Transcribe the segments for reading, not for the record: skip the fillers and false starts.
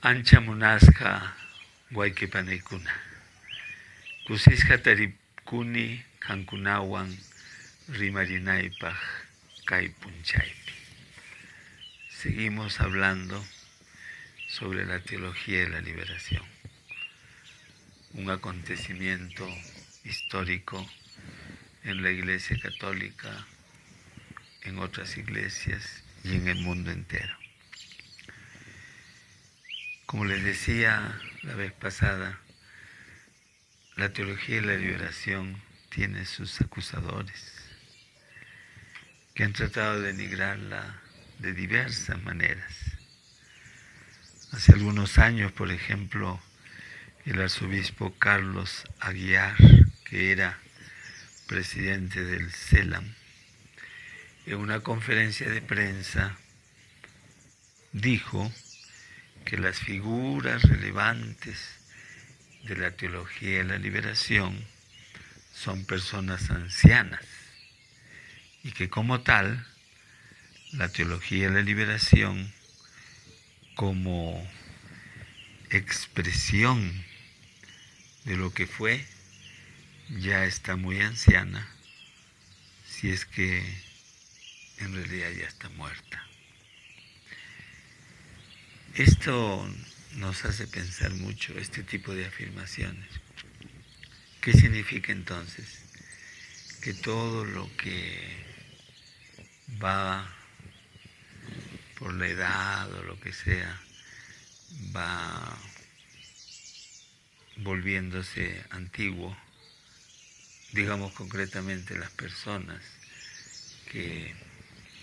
Ancha munasqa wayqipanikuna, kusisqa taripukuni qankunawan rimarinaypaq kay punchaypi. Seguimos hablando sobre la teología de la liberación, un acontecimiento histórico en la Iglesia Católica, en otras iglesias y en el mundo entero. Como les decía la vez pasada, la teología de la liberación tiene sus acusadores que han tratado de denigrarla de diversas maneras. Hace algunos años, por ejemplo, el arzobispo Carlos Aguiar, que era presidente del CELAM, en una conferencia de prensa dijo que las figuras relevantes de la teología de la liberación son personas ancianas y que como tal, la teología de la liberación como expresión de lo que fue, ya está muy anciana, si es que en realidad ya está muerta. Esto nos hace pensar mucho, este tipo de afirmaciones. ¿Qué significa entonces? Que todo lo que va por la edad o lo que sea, va volviéndose antiguo, digamos concretamente las personas que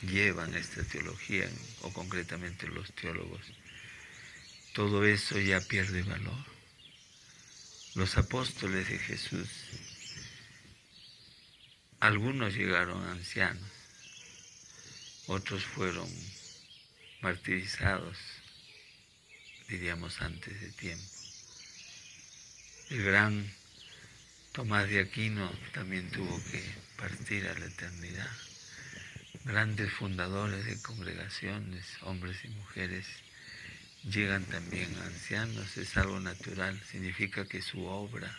llevan esta teología, o concretamente los teólogos, todo eso ya pierde valor. Los apóstoles de Jesús, algunos llegaron ancianos, otros fueron martirizados, diríamos antes de tiempo. El gran Tomás de Aquino también tuvo que partir a la eternidad. Grandes fundadores de congregaciones, hombres y mujeres, llegan también ancianos, es algo natural, significa que su obra,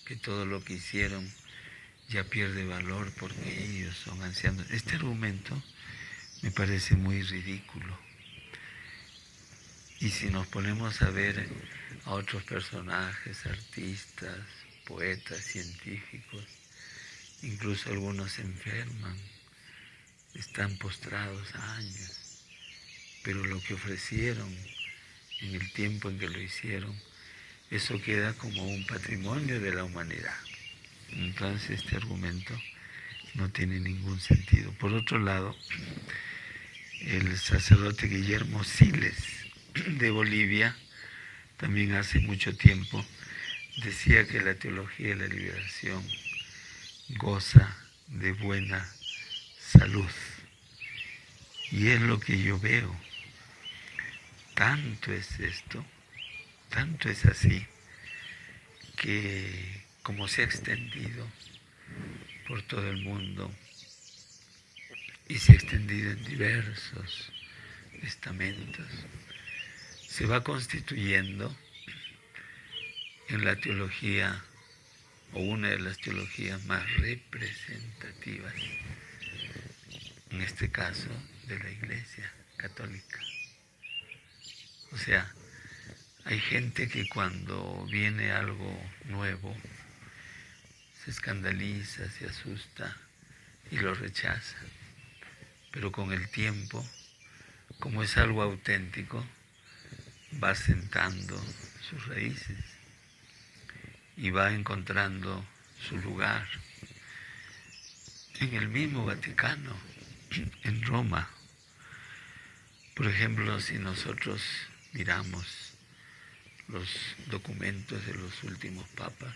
que todo lo que hicieron ya pierde valor porque ellos son ancianos. Este argumento me parece muy ridículo. Y si nos ponemos a ver a otros personajes, artistas, poetas, científicos, incluso algunos se enferman, están postrados años, pero lo que ofrecieron en el tiempo en que lo hicieron, eso queda como un patrimonio de la humanidad. Entonces este argumento no tiene ningún sentido. Por otro lado, el sacerdote Guillermo Siles de Bolivia, también hace mucho tiempo, decía que la teología de la liberación goza de buena salud. Y es lo que yo veo. Tanto es esto, tanto es así, que como se ha extendido por todo el mundo y se ha extendido en diversos estamentos, se va constituyendo en la teología, o una de las teologías más representativas, en este caso de la Iglesia Católica. O sea, hay gente que cuando viene algo nuevo se escandaliza, se asusta y lo rechaza. Pero con el tiempo, como es algo auténtico, va sentando sus raíces y va encontrando su lugar. En el mismo Vaticano, en Roma, por ejemplo, si nosotros miramos los documentos de los últimos papas,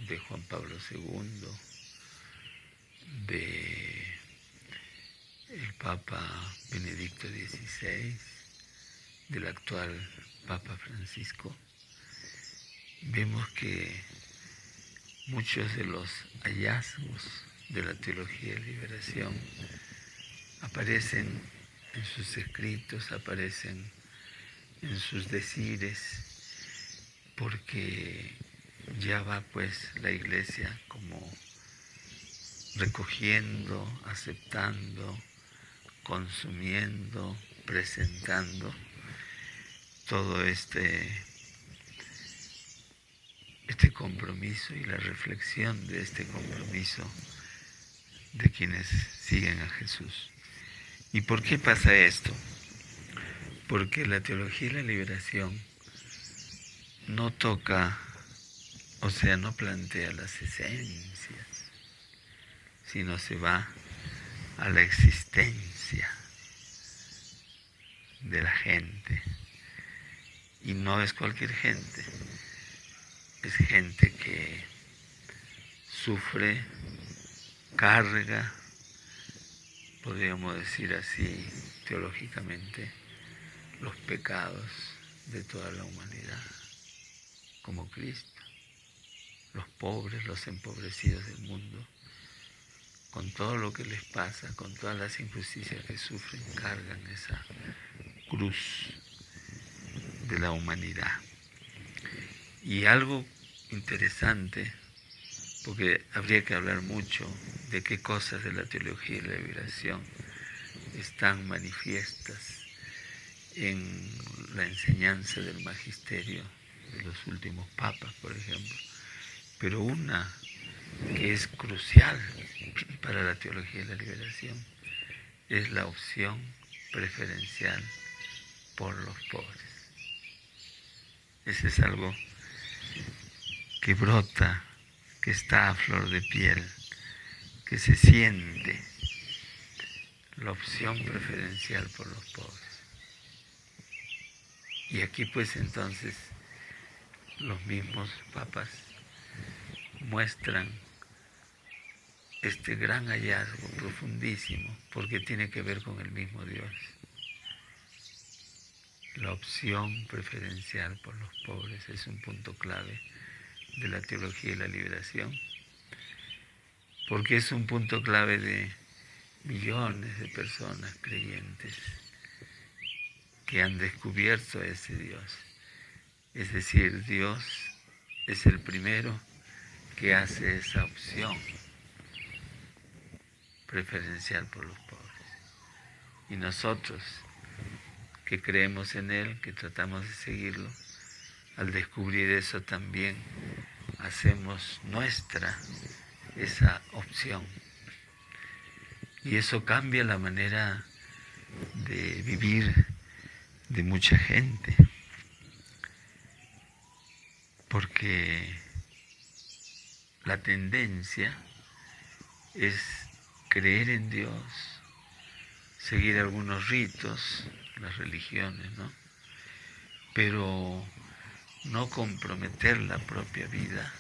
de Juan Pablo II, de el Papa Benedicto XVI, del actual Papa Francisco, vemos que muchos de los hallazgos de la teología de liberación aparecen en sus escritos, aparecen en sus decires, porque ya va pues la Iglesia como recogiendo, aceptando, consumiendo, presentando todo este compromiso y la reflexión de este compromiso de quienes siguen a Jesús. ¿Y por qué pasa esto? Porque la teología y la liberación no toca, o sea, no plantea las esencias, sino se va a la existencia de la gente. Y no es cualquier gente, es gente que sufre, carga, podríamos decir así teológicamente, los pecados de toda la humanidad, como Cristo. Los pobres, los empobrecidos del mundo, con todo lo que les pasa, con todas las injusticias que sufren, cargan esa cruz de la humanidad. Y algo interesante, porque habría que hablar mucho de qué cosas de la teología y la liberación están manifiestas en la enseñanza del magisterio de los últimos papas, por ejemplo. Pero una que es crucial para la teología de la liberación es la opción preferencial por los pobres. Ese es algo que brota, que está a flor de piel, que se siente, la opción preferencial por los pobres. Y aquí pues entonces los mismos papas muestran este gran hallazgo profundísimo, porque tiene que ver con el mismo Dios. La opción preferencial por los pobres es un punto clave de la teología y la liberación, porque es un punto clave de millones de personas creyentes que han descubierto a ese Dios. Es decir, Dios es el primero que hace esa opción preferencial por los pobres. Y nosotros, que creemos en Él, que tratamos de seguirlo, al descubrir eso también hacemos nuestra esa opción. Y eso cambia la manera de vivir de mucha gente, porque la tendencia es creer en Dios, seguir algunos ritos, las religiones, ¿no? Pero no comprometer la propia vida,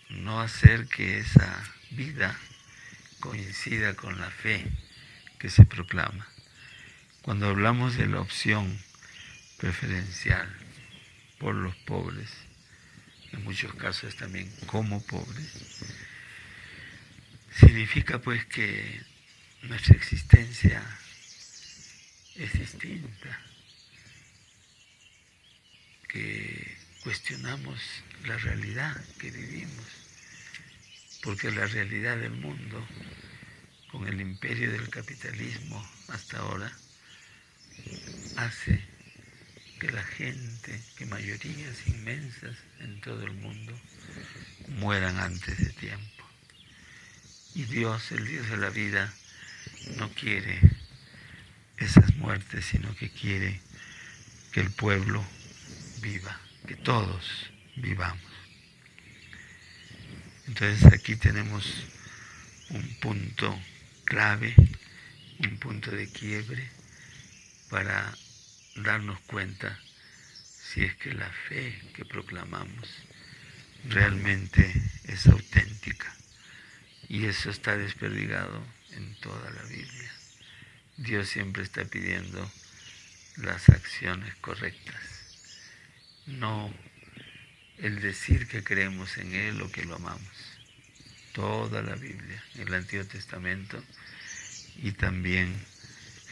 no hacer que esa vida coincida con la fe que se proclama. Cuando hablamos de la opción preferencial por los pobres, en muchos casos también como pobres, significa pues que nuestra existencia es distinta, que cuestionamos la realidad que vivimos, porque la realidad del mundo, con el imperio del capitalismo hasta ahora, hace que la gente, que mayorías inmensas en todo el mundo, mueran antes de tiempo. Y Dios, el Dios de la vida, no quiere esas muertes, sino que quiere que el pueblo viva, que todos vivamos. Entonces aquí tenemos un punto clave, un punto de quiebre para darnos cuenta si es que la fe que proclamamos realmente es auténtica. Y eso está desperdigado en toda la Biblia. Dios siempre está pidiendo las acciones correctas, no el decir que creemos en Él o que lo amamos. Toda la Biblia, el Antiguo Testamento y también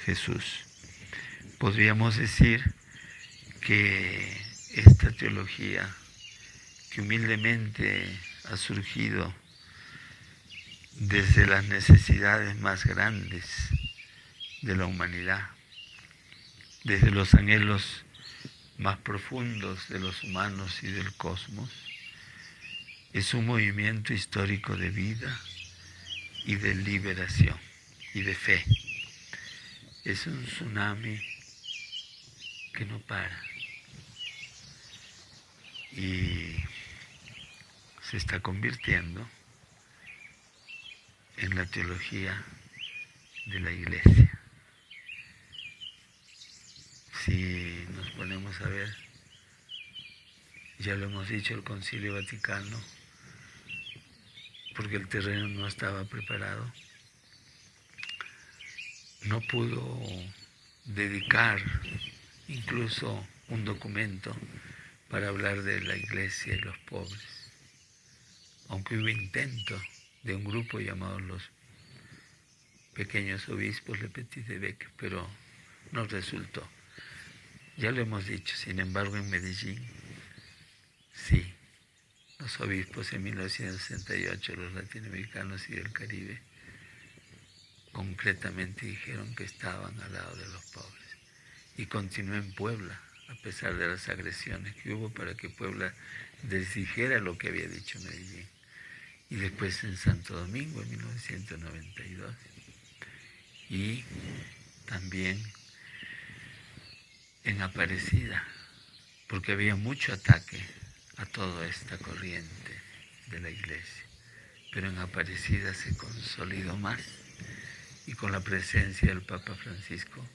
Jesús. podríamos decir que esta teología, que humildemente ha surgido desde las necesidades más grandes de la humanidad, desde los anhelos más profundos de los humanos y del cosmos, es un movimiento histórico de vida y de liberación y de fe. Es un tsunami que no para y se está convirtiendo en la teología de la Iglesia. Si nos ponemos a ver, ya lo hemos dicho, el Concilio Vaticano, porque el terreno no estaba preparado, no pudo dedicar incluso un documento para hablar de la Iglesia y los pobres, aunque hubo intento de un grupo llamado los pequeños obispos, Le Petit Évêque, pero no resultó. Ya lo hemos dicho, sin embargo en Medellín, sí, los obispos en 1968, los latinoamericanos y del Caribe, concretamente dijeron que estaban al lado de los pobres. Y continuó en Puebla, a pesar de las agresiones que hubo para que Puebla desdijera lo que había dicho Medellín. Y después en Santo Domingo en 1992. Y también en Aparecida, porque había mucho ataque a toda esta corriente de la Iglesia. Pero en Aparecida se consolidó más y con la presencia del Papa Francisco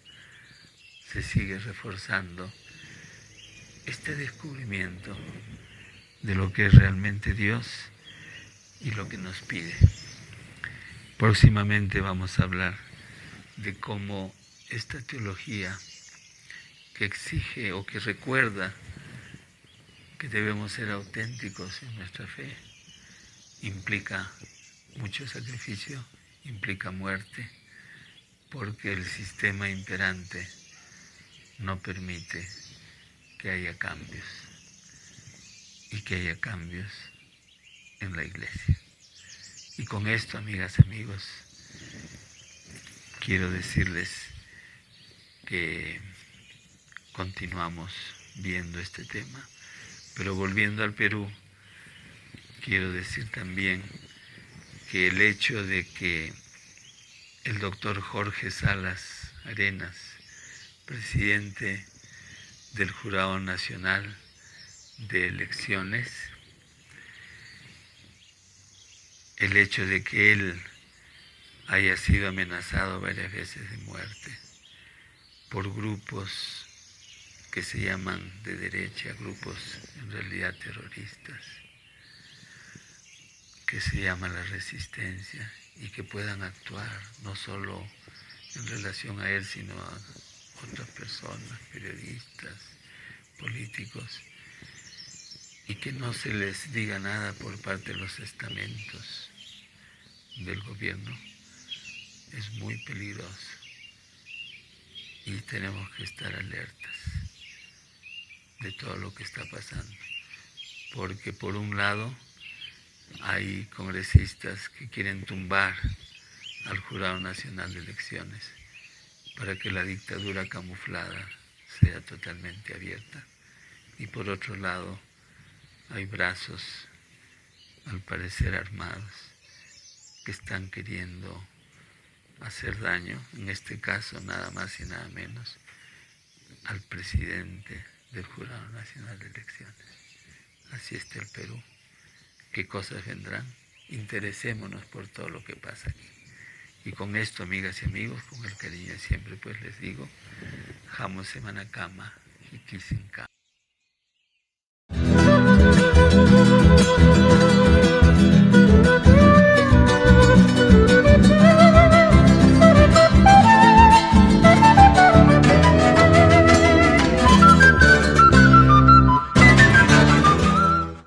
se sigue reforzando este descubrimiento de lo que es realmente Dios y lo que nos pide. Próximamente vamos a hablar de cómo esta teología que exige o que recuerda que debemos ser auténticos en nuestra fe implica mucho sacrificio, implica muerte, porque el sistema imperante no permite que haya cambios y que haya cambios en la Iglesia. Y con esto, amigas, amigos, quiero decirles que continuamos viendo este tema, pero volviendo al Perú, quiero decir también que el hecho de que el doctor Jorge Salas Arenas, presidente del Jurado Nacional de Elecciones, el hecho de que él haya sido amenazado varias veces de muerte por grupos que se llaman de derecha, grupos en realidad terroristas, que se llama la resistencia y que puedan actuar no solo en relación a él, sino a otras personas, periodistas, políticos, y que no se les diga nada por parte de los estamentos del gobierno, es muy peligroso y tenemos que estar alertas de todo lo que está pasando, porque por un lado hay congresistas que quieren tumbar al Jurado Nacional de Elecciones para que la dictadura camuflada sea totalmente abierta, y por otro lado hay brazos, al parecer armados, que están queriendo hacer daño, en este caso nada más y nada menos, al presidente del Jurado Nacional de Elecciones. Así está el Perú. ¿Qué cosas vendrán? Interesémonos por todo lo que pasa aquí. Y con esto, amigas y amigos, con el cariño de siempre, pues les digo, Jamo Semana Cama y Kisin Cama.